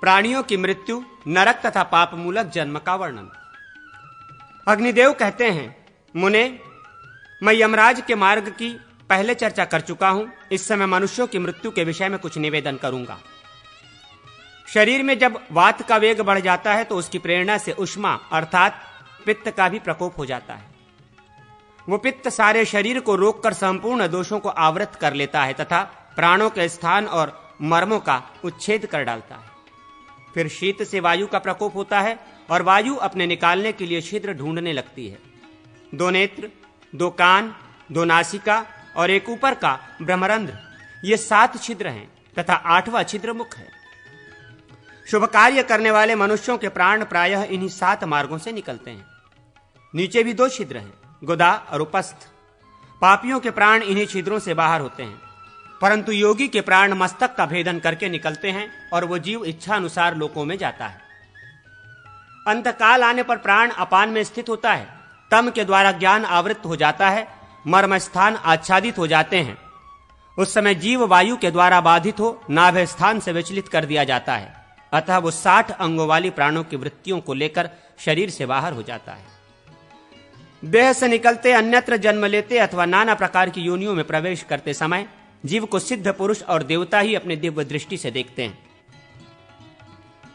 प्राणियों की मृत्यु, नरक तथा पाप मूलक जन्म का वर्णन। अग्निदेव कहते हैं, मुने, मैं यमराज के मार्ग की पहले चर्चा कर चुका हूं। इस समय मनुष्यों की मृत्यु के विषय में कुछ निवेदन करूंगा। शरीर में जब वात का वेग बढ़ जाता है तो उसकी प्रेरणा से उष्मा अर्थात पित्त का भी प्रकोप हो जाता है। वो पित्त सारे शरीर को रोककर संपूर्ण दोषों को आवृत कर लेता है तथा प्राणों के स्थान और मर्मों का उच्छेद कर डालता है। फिर शीत से वायु का प्रकोप होता है और वायु अपने निकालने के लिए छिद्र ढूंढने लगती है। 2 नेत्र, 2 कान, 2 नासिका और एक ऊपर का ब्रह्मरंध्र, ये 7 छिद्र हैं तथा 8वां छिद्र मुख है। शुभ कार्य करने वाले मनुष्यों के प्राण प्रायः इन्हीं 7 मार्गों से निकलते हैं। नीचे भी 2 छिद्र हैं, गुदा और उपस्थ। पापियों के प्राण इन्हीं छिद्रों से बाहर होते हैं, परंतु योगी के प्राण मस्तक का भेदन करके निकलते हैं और वो जीव इच्छा अनुसार लोकों में जाता है। अंतकाल आने पर प्राण अपान में स्थित होता है। तम के द्वारा ज्ञान आवृत्त हो जाता है, मर्म स्थान आच्छादित हो जाते हैं। उस समय जीव वायु के द्वारा बाधित हो नाभि स्थान से विचलित कर दिया जाता है। अतः वो 60 अंगों वाली प्राणों की वृत्तियों को लेकर शरीर से बाहर हो जाता है। देह से निकलते अन्यत्र जन्म लेते अथवा नाना प्रकार की योनियों में प्रवेश करते समय जीव को सिद्ध पुरुष और देवता ही अपने दिव्य दृष्टि से देखते हैं।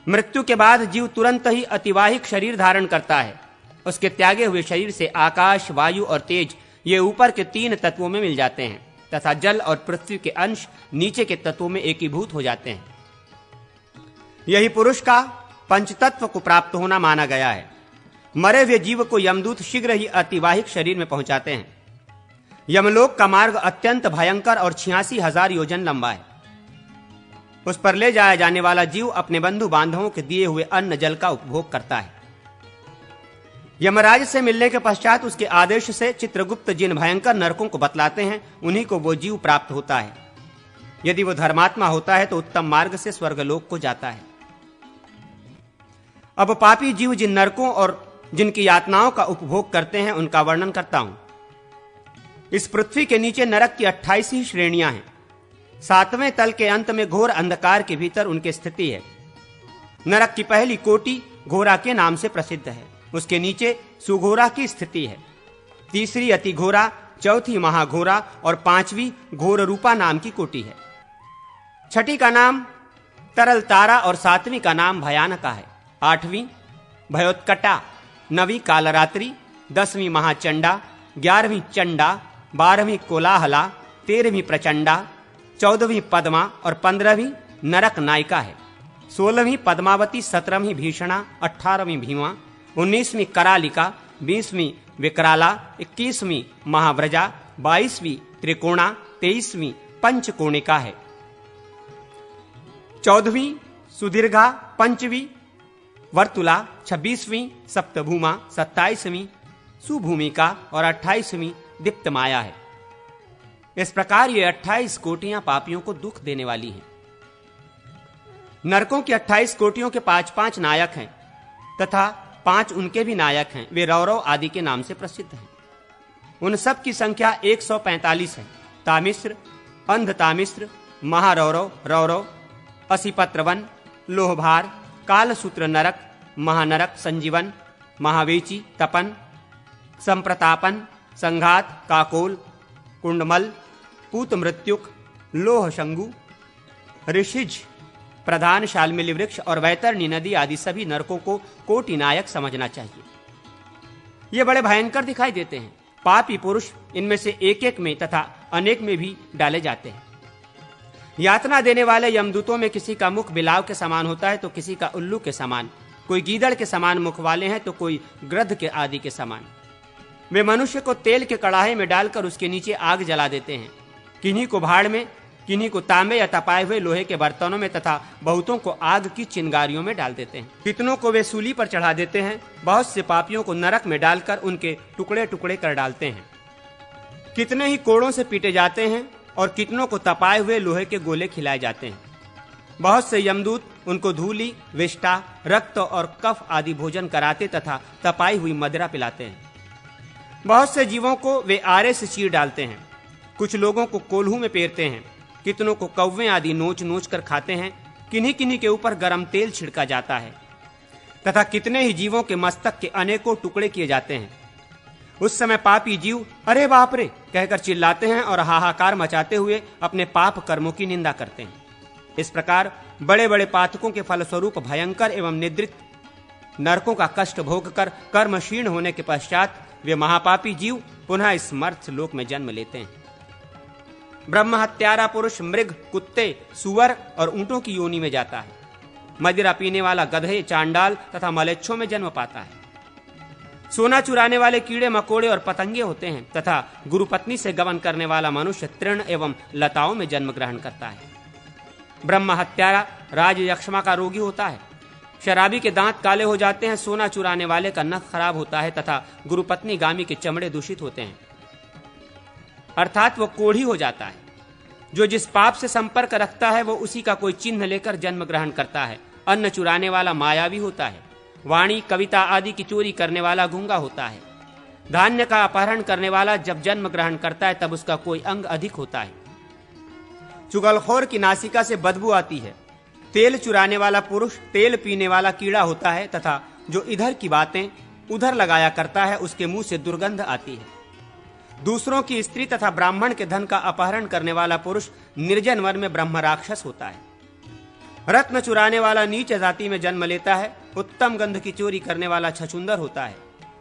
मृत्यु के बाद जीव तुरंत ही अतिवाहिक शरीर धारण करता है। उसके त्यागे हुए शरीर से आकाश, वायु और तेज ये ऊपर के 3 तत्वों में मिल जाते हैं तथा जल और पृथ्वी के अंश नीचे के तत्वों में एकीभूत हो जाते हैं। यही पुरुष का पंचतत्व को प्राप्त होना माना गया है। मरे हुए जीव को यमदूत शीघ्र ही अतिवाहिक शरीर में पहुंचाते हैं। यमलोक का मार्ग अत्यंत भयंकर और 86,000 योजन लंबा है। उस पर ले जाया जाने वाला जीव अपने बंधु बांधवों के दिए हुए अन्न जल का उपभोग करता है। यमराज से मिलने के पश्चात उसके आदेश से चित्रगुप्त जिन भयंकर नरकों को बतलाते हैं उन्हीं को वो जीव प्राप्त होता है। यदि वो धर्मात्मा होता है तो उत्तम मार्ग से स्वर्गलोक को जाता है। अब पापी जीव जिन नरकों और जिनकी यातनाओं का उपभोग करते हैं उनका वर्णन करता हूं। इस पृथ्वी के नीचे नरक की 28 ही श्रेणियां हैं। 7वें तल के अंत में घोर अंधकार के भीतर उनकी स्थिति है। नरक की पहली कोटि घोरा के नाम से प्रसिद्ध है। उसके नीचे सुघोरा की स्थिति है। तीसरी अति घोरा, चौथी महाघोरा और 5वीं घोर रूपा नाम की कोटि है। छठी का नाम तरल तारा और 7वीं का नाम भयानका है। 8वीं भयोत्कटा, 9वीं कालरात्रि, 10वीं महाचंडा, 11वीं चंडा, 12वीं कोलाहला, 13वीं प्रचंडा, 14वीं पद्मा और 15वीं नरक नायिका है। 16वीं पद्मावती, 17वीं भीषणा, 18वीं भीमा, 19वीं करालिका, 20वीं विकराला, 21वीं महाव्रजा, 22वीं त्रिकोणा, 23वीं पंचकोणिका है। 14वीं सुदीर्घा, 5वीं वर्तुला, 26वीं सप्तभूमा, 27वीं सुभूमिका और 28वीं दीप्त माया है। इस प्रकार ये 28 कोटियां पापियों को दुख देने वाली हैं। नरकों की 28 कोटियों के 5-5 नायक हैं तथा 5 उनके भी नायक हैं। वे रौरव आदि के नाम से प्रसिद्ध हैं। उन सब की संख्या 145 है। तामिश्र, अंधतामिश्र, महारौरव, रौरव, असिपत्रवन, लोहभार, कालसूत्र नरक, महानरक, संजीवन, महावेची, तपन, संप्रतापन, संघात, काकोल, कुंडमल, पूत मृत्युक, लोह शंगु, ऋषिज, प्रधान शालमिली वृक्ष और वैतरणी नदी आदि सभी नरकों को कोटि नायक समझना चाहिए। ये बड़े भयंकर दिखाई देते हैं। पापी पुरुष इनमें से एक-एक में तथा अनेक में भी डाले जाते हैं। यातना देने वाले यमदूतों में किसी का मुख बिलाव के समान होता है तो किसी का उल्लू के समान, कोई गीदड़ के समान मुख वाले हैं तो कोई गृध्र के आदि के समान। वे मनुष्य को तेल के कड़ाहे में डालकर उसके नीचे आग जला देते हैं। किन्हीं को भाड़ में, किन्हीं को तांबे या तपाए हुए लोहे के बर्तनों में तथा बहुतों को आग की चिंगारियों में डाल देते हैं। कितनों को वे सूली पर चढ़ा देते हैं। बहुत से पापियों को नरक में डालकर उनके टुकड़े टुकड़े कर डालते हैं। कितने ही कोड़ों से पीटे जाते हैं और कितनों को तपाए हुए लोहे के गोले खिलाए जाते हैं। बहुत से यमदूत उनको धूली, विष्ठा, रक्त और कफ आदि भोजन कराते तथा तपाई हुई मदिरा पिलाते हैं। बहुत से जीवों को वे आरे से चीर डालते हैं। कुछ लोगों को कोल्हू में पेरते हैं। कितनों को कौवे आदि नोच नोच कर खाते हैं। किन्हीं किन्हीं के ऊपर गरम तेल छिड़का जाता है तथा कितने ही जीवों के मस्तक के अनेकों टुकड़े किए जाते हैं। उस समय पापी जीव अरे बाप रे कहकर चिल्लाते हैं और हाहाकार मचाते हुए अपने पाप कर्मों की निंदा करते हैं। इस प्रकार बड़े बड़े पातकों के फलस्वरूप भयंकर एवं निद्रित नरकों का कष्ट भोग कर कर्म क्षीण होने के पश्चात वे महापापी जीव पुनः इस मर्त्य लोक में जन्म लेते हैं। ब्रह्म हत्यारा पुरुष मृग, कुत्ते, सुअर और ऊंटों की योनि में जाता है। मदिरा पीने वाला गधे, चांडाल तथा मलेच्छों में जन्म पाता है। सोना चुराने वाले कीड़े मकोड़े और पतंगे होते हैं तथा गुरुपत्नी से गमन करने वाला मनुष्य तृण एवं लताओं में जन्म ग्रहण करता है। ब्रह्म हत्यारा राज यक्ष्मा का रोगी होता है। शराबी के दांत काले हो जाते हैं। सोना चुराने वाले का नख खराब होता है तथा गुरुपत्नी गामी के चमड़े दूषित होते हैं, अर्थात वो कोढ़ी हो जाता है। जो जिस पाप से संपर्क रखता है वो उसी का कोई चिन्ह लेकर जन्म ग्रहण करता है। अन्न चुराने वाला मायावी होता है। वाणी, कविता आदि की चोरी करने वाला गूंगा होता है। धान्य का अपहरण करने वाला जब जन्म ग्रहण करता है तब उसका कोई अंग अधिक होता है। चुगलखोर की नासिका से बदबू आती है। तेल चुराने वाला पुरुष तेल पीने वाला कीड़ा होता है तथा जो इधर की बातें उधर लगाया करता है उसके मुंह से दुर्गंध आती है। दूसरों की स्त्री तथा ब्राह्मण के धन का अपहरण करने वाला पुरुष निर्जन वन में ब्रह्म राक्षस होता है। रत्न चुराने वाला नीच जाति में जन्म लेता है। उत्तम गंध की चोरी करने वाला छछुंदर होता है।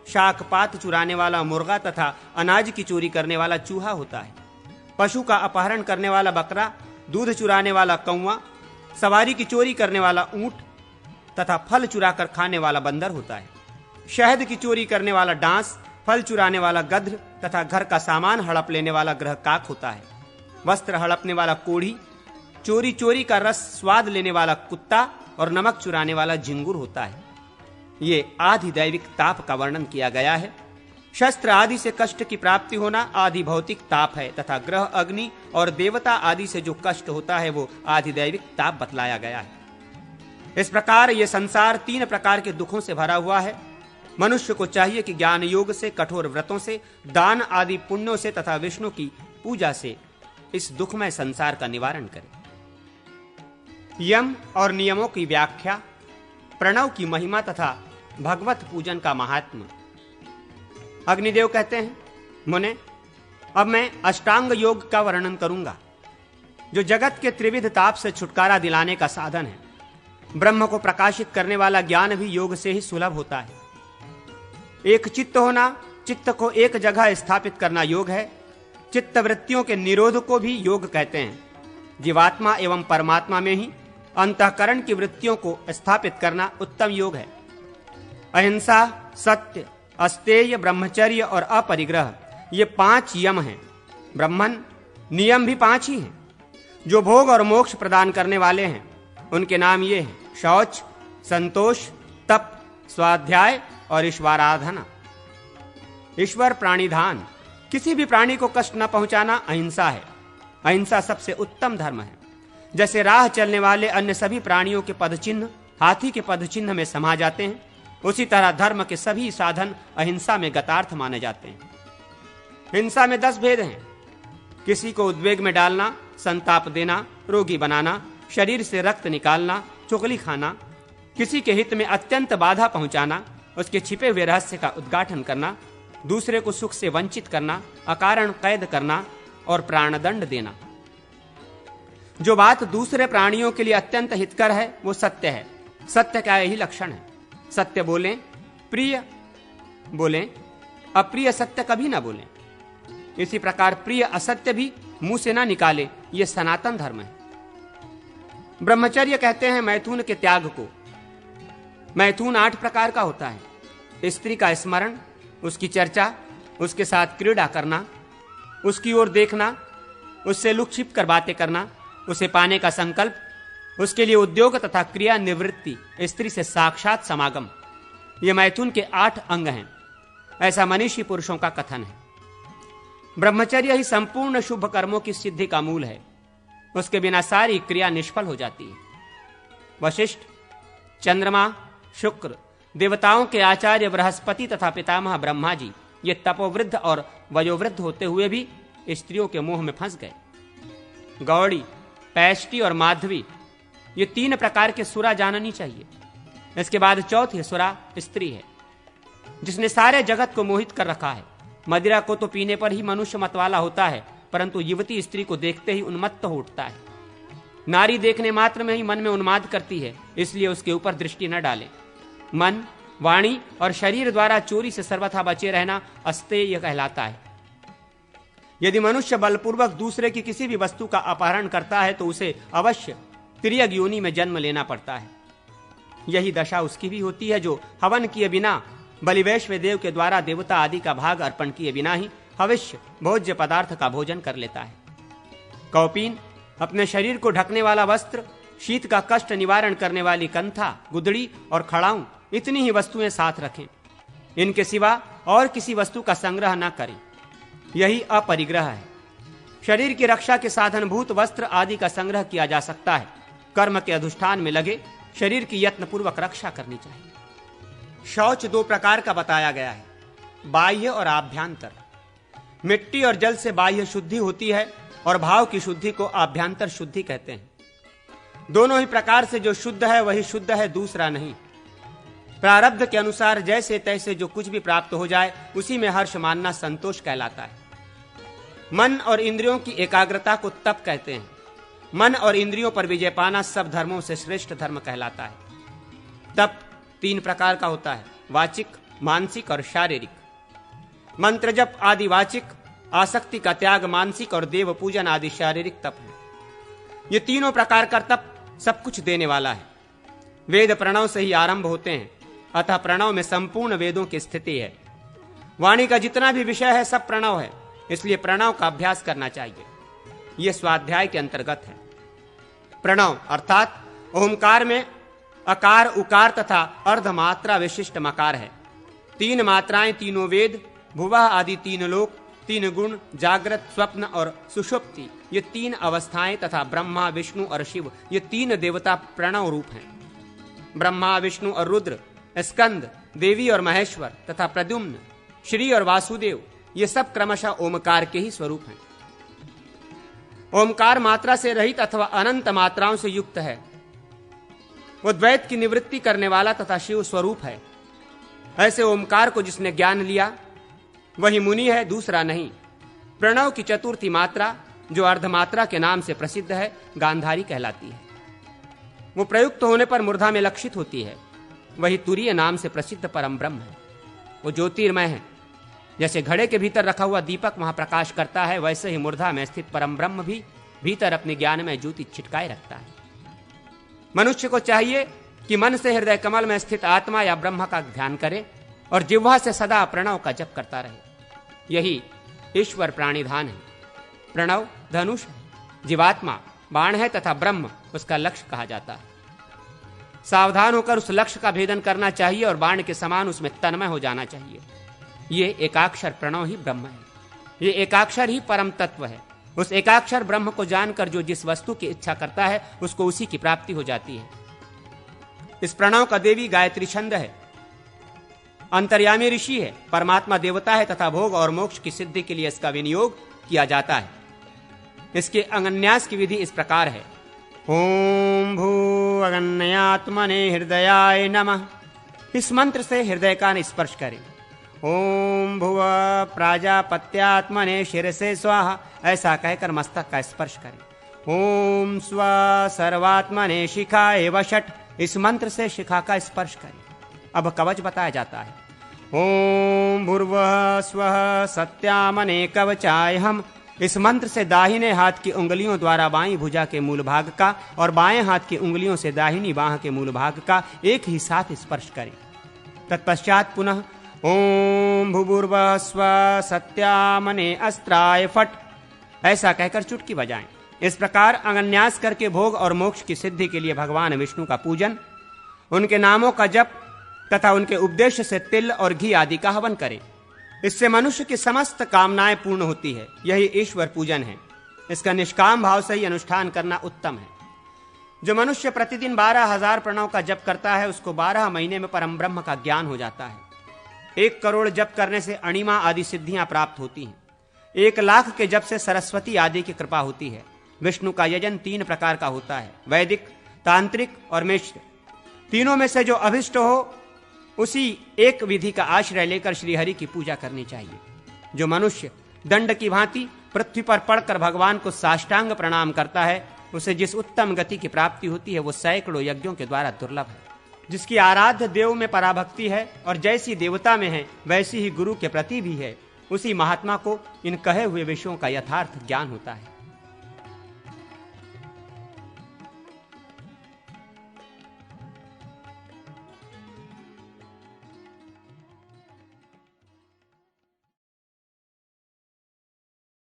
शाक पात चुराने वाला मुर्गा तथा अनाज की चोरी करने वाला चूहा होता है। पशु का अपहरण करने वाला बकरा, दूध चुराने वाला कौवा, सवारी की चोरी करने वाला ऊंट तथा फल चुराकर खाने वाला बंदर होता है। शहद की चोरी करने वाला डांस, फल चुराने वाला गद्र तथा घर का सामान हड़प लेने वाला ग्रह काक होता है। वस्त्र हड़पने वाला कोढ़ी, चोरी चोरी का रस स्वाद लेने वाला कुत्ता और नमक चुराने वाला झिंगुर होता है। ये आदि दैविक ताप का वर्णन किया गया है। शस्त्र आदि से कष्ट की प्राप्ति होना आदि भौतिक ताप है तथा ग्रह, अग्नि और देवता आदि से जो कष्ट होता है वो आदि दैविक ताप बतलाया गया है। इस प्रकार ये संसार 3 प्रकार के दुखों से भरा हुआ है। मनुष्य को चाहिए कि ज्ञान योग से, कठोर व्रतों से, दान आदि पुण्यों से तथा विष्णु की पूजा से इस दुखमय संसार का निवारण करे। यम और नियमों की व्याख्या, प्रणव की महिमा तथा भगवत पूजन का महात्म्य। अग्निदेव कहते हैं, मुने अब मैं अष्टांग योग का वर्णन करूंगा जो जगत के त्रिविध ताप से छुटकारा दिलाने का साधन है। ब्रह्म को प्रकाशित करने वाला ज्ञान भी योग से ही सुलभ होता है। एक चित्त होना, चित्त को एक जगह स्थापित करना योग है। चित्त वृत्तियों के निरोध को भी योग कहते हैं। जीवात्मा एवं परमात्मा में ही अंतःकरण की वृत्तियों को स्थापित करना उत्तम योग है। अहिंसा, सत्य, अस्तेय, ब्रह्मचर्य और अपरिग्रह ये 5 यम हैं। ब्रह्मन नियम भी 5 ही हैं जो भोग और मोक्ष प्रदान करने वाले हैं। उनके नाम ये हैं: शौच, संतोष, तप, स्वाध्याय और ईश्वराराधना। ईश्वर प्राणिधान, किसी भी प्राणी को कष्ट न पहुंचाना अहिंसा है। अहिंसा सबसे उत्तम धर्म है। जैसे राह चलने वाले अन्य सभी प्राणियों के पदचिन्ह हाथी के पदचिन्ह में समा जाते हैं, उसी तरह धर्म के सभी साधन अहिंसा में गतार्थ माने जाते हैं। हिंसा में 10 भेद हैं: किसी को उद्वेग में डालना, संताप देना, रोगी बनाना, शरीर से रक्त निकालना, चुगली खाना, किसी के हित में अत्यंत बाधा पहुंचाना, उसके छिपे हुए रहस्य का उद्घाटन करना, दूसरे को सुख से वंचित करना, अकारण कैद करना और प्राणदंड देना। जो बात दूसरे प्राणियों के लिए अत्यंत हितकर है वो सत्य है। सत्य का यही लक्षण है। सत्य बोलें, प्रिय बोलें, अप्रिय सत्य कभी ना बोलें। इसी प्रकार प्रिय असत्य भी मुंह से ना निकाले, ये सनातन धर्म है। ब्रह्मचर्य कहते हैं मैथुन के त्याग को। मैथुन 8 प्रकार का होता है: स्त्री का स्मरण, उसकी चर्चा, उसके साथ क्रीड़ा करना, उसकी ओर देखना, उससे लुक छिप कर बातें करना, उसे पाने का संकल्प, उसके लिए उद्योग तथा क्रिया निवृत्ति, स्त्री से साक्षात समागम। ये मैथुन के 8 अंग हैं। ऐसा मनीषी पुरुषों का कथन है। ब्रह्मचर्य ही संपूर्ण शुभ कर्मों की सिद्धि का मूल है। उसके बिना सारी क्रिया निष्फल हो जाती है। वशिष्ठ, चंद्रमा, शुक्र, देवताओं के आचार्य बृहस्पति तथा पितामह ब्रह्मा जी ये तपोवृद्ध और वयोवृद्ध होते हुए भी स्त्रियों के मोह में फंस गए। गौड़ी, पैष्टी और माधवी ये 3 प्रकार के सुरा जाननी चाहिए। इसके बाद चौथी सुरा स्त्री है, जिसने सारे जगत को मोहित कर रखा है। मदिरा को तो पीने पर ही मनुष्य मतवाला होता है, परंतु युवती स्त्री को देखते ही उन्मत्त हो उठता है। नारी देखने मात्र में ही मन में उन्माद करती है, इसलिए उसके ऊपर दृष्टि न डालें। मन, वाणी और शरीर द्वारा चोरी से सर्वथा बचे रहना अस्तेय कहलाता है। यदि मनुष्य बलपूर्वक दूसरे की किसी भी वस्तु का अपहरण करता है तो उसे अवश्य तिर्यक योनि में जन्म लेना पड़ता है। यही दशा उसकी भी होती है जो हवन किए बिना, बलिवैश्व देव के द्वारा देवता आदि का भाग अर्पण किए बिना ही हविष्य भोज्य पदार्थ का भोजन कर लेता है। कौपीन, अपने शरीर को ढकने वाला वस्त्र, शीत का कष्ट निवारण करने वाली कंथा, गुदड़ी और खड़ाऊं, इतनी ही वस्तुएं साथ रखें। इनके सिवा और किसी वस्तु का संग्रह न करें। यही अपरिग्रह है। शरीर की रक्षा के साधनभूत वस्त्र आदि का संग्रह किया जा सकता है। कर्म के अनुष्ठान में लगे शरीर की यत्नपूर्वक रक्षा करनी चाहिए। शौच 2 प्रकार का बताया गया है, बाह्य और आभ्यंतर। मिट्टी और जल से बाह्य शुद्धि होती है और भाव की शुद्धि को आभ्यंतर शुद्धि कहते हैं। दोनों ही प्रकार से जो शुद्ध है वही शुद्ध है, दूसरा नहीं। प्रारब्ध के अनुसार जैसे तैसे जो कुछ भी प्राप्त हो जाए उसी में हर्ष मानना संतोष कहलाता है। मन और इंद्रियों की एकाग्रता को तप कहते हैं। मन और इंद्रियों पर विजय पाना सब धर्मों से श्रेष्ठ धर्म कहलाता है। तप 3 प्रकार का होता है, वाचिक, मानसिक और शारीरिक। मंत्र जप आदि वाचिक, आसक्ति का त्याग मानसिक और देव पूजन आदि शारीरिक तप है। ये तीनों प्रकार का तप सब कुछ देने वाला है। वेद प्रणव से ही आरंभ होते हैं, अतः प्रणव में संपूर्ण वेदों की स्थिति है। वाणी का जितना भी विषय है सब प्रणव है, इसलिए प्रणव का अभ्यास करना चाहिए। यह स्वाध्याय के अंतर्गत है। प्रणव अर्थात ओमकार में अकार, उकार तथा अर्धमात्रा विशिष्ट मकार है। 3 मात्राएं तीनों वेद, भुवः आदि 3 लोक, 3 गुण, जागृत, स्वप्न और सुषुप्ति, ये 3 अवस्थाएं तथा ब्रह्मा, विष्णु और शिव, ये 3 देवता प्रणव रूप हैं। ब्रह्मा, विष्णु और रुद्र, स्कंद, देवी और महेश्वर तथा प्रद्युम्न, श्री और वासुदेव, ये सब क्रमशः ओमकार के ही स्वरूप हैं। ओमकार मात्रा से रहित अथवा अनंत मात्राओं से युक्त है। वो द्वैत की निवृत्ति करने वाला तथा शिव स्वरूप है। ऐसे ओमकार को जिसने ज्ञान लिया वही मुनि है, दूसरा नहीं। प्रणव की चतुर्थी मात्रा जो अर्धमात्रा के नाम से प्रसिद्ध है, गांधारी कहलाती है। वो प्रयुक्त होने पर मूर्धा में लक्षित होती है। वही तुरीय नाम से प्रसिद्ध परम ब्रह्म है। वो ज्योतिर्मय है। जैसे घड़े के भीतर रखा हुआ दीपक वहां प्रकाश करता है, वैसे ही मूर्धा में स्थित परम ब्रह्म भी भीतर अपने ज्ञान में ज्योति छिटकाए रखता है। मनुष्य को चाहिए कि मन से हृदय कमल में स्थित आत्मा या ब्रह्म का ध्यान करे और जिह्वा से सदा प्रणव का जप करता रहे। यही ईश्वर प्राणिधान है। प्रणव धनुष है, जीवात्मा बाण है तथा ब्रह्म उसका लक्ष्य कहा जाता है। सावधान होकर उस लक्ष्य का भेदन करना चाहिए और बाण के समान उसमें तन्मय हो जाना चाहिए। ये एकाक्षर प्रणव ही ब्रह्म है। ये एकाक्षर ही परम तत्व है। उस एकाक्षर ब्रह्म को जानकर जो जिस वस्तु की इच्छा करता है उसको उसी की प्राप्ति हो जाती है। इस प्रणव का देवी गायत्री छंद है। अंतर्यामी ऋषि है, परमात्मा देवता है तथा भोग और मोक्ष की सिद्धि के लिए इसका विनियोग किया जाता है। इसके अंगन्यास की विधि इस प्रकार है। ओम भू अगन्यात्मने हृदयाय नमः। इस मंत्र से हृदय का स्पर्श करें। ओम भुव प्राजापत्यात्मने शिरसे स्वाहा, ऐसा कहकर मस्तक का स्पर्श करें। ओम स्व सर्वात्मने शिखाय वषट, इस मंत्र से शिखा का स्पर्श करें। अब कवच बताया जाता है। ओम भूर्वः स्वः सत्यामने कवचाय हम, इस मंत्र से दाहिने हाथ की उंगलियों द्वारा बाईं भुजा के मूल भाग का और बाएं हाथ की उंगलियों से दाहिनी बाह के मूल भाग का एक ही साथ स्पर्श करें। तत्पश्चात पुनः ओम भूर्वः स्वः सत्यामने अस्त्राय फट, ऐसा कहकर चुटकी बजाएं। इस प्रकार अंगन्यास करके भोग और मोक्ष की सिद्धि के लिए भगवान विष्णु का पूजन, उनके नामों का जप तथा उनके उपदेश से तिल और घी आदि का हवन करें। इससे मनुष्य की समस्त कामनाएं पूर्ण होती है। यही ईश्वर पूजन है। इसका निष्काम भाव से ही अनुष्ठान करना उत्तम है। जो मनुष्य प्रतिदिन 12,000 प्रणव का जप करता है उसको 12 महीने में परम ब्रह्म का ज्ञान हो जाता है। 1 करोड़ जप करने से अणिमा आदि सिद्धियां प्राप्त होती हैं। 1 लाख के जप से सरस्वती आदि की कृपा होती है। विष्णु का यजन 3 प्रकार का होता है, वैदिक, तांत्रिक और मिश्र, तीनों में से जो अभिष्ट हो उसी एक विधि का आश्रय लेकर श्रीहरि की पूजा करनी चाहिए। जो मनुष्य दंड की भांति पृथ्वी पर पड़कर भगवान को साष्टांग प्रणाम करता है, उसे जिस उत्तम गति की प्राप्ति होती है वो सैकड़ों यज्ञों के द्वारा दुर्लभ है। जिसकी आराध्य देव में पराभक्ति है और जैसी देवता में है वैसी ही गुरु के प्रति भी है, उसी महात्मा को इन कहे हुए विषयों का यथार्थ ज्ञान होता है।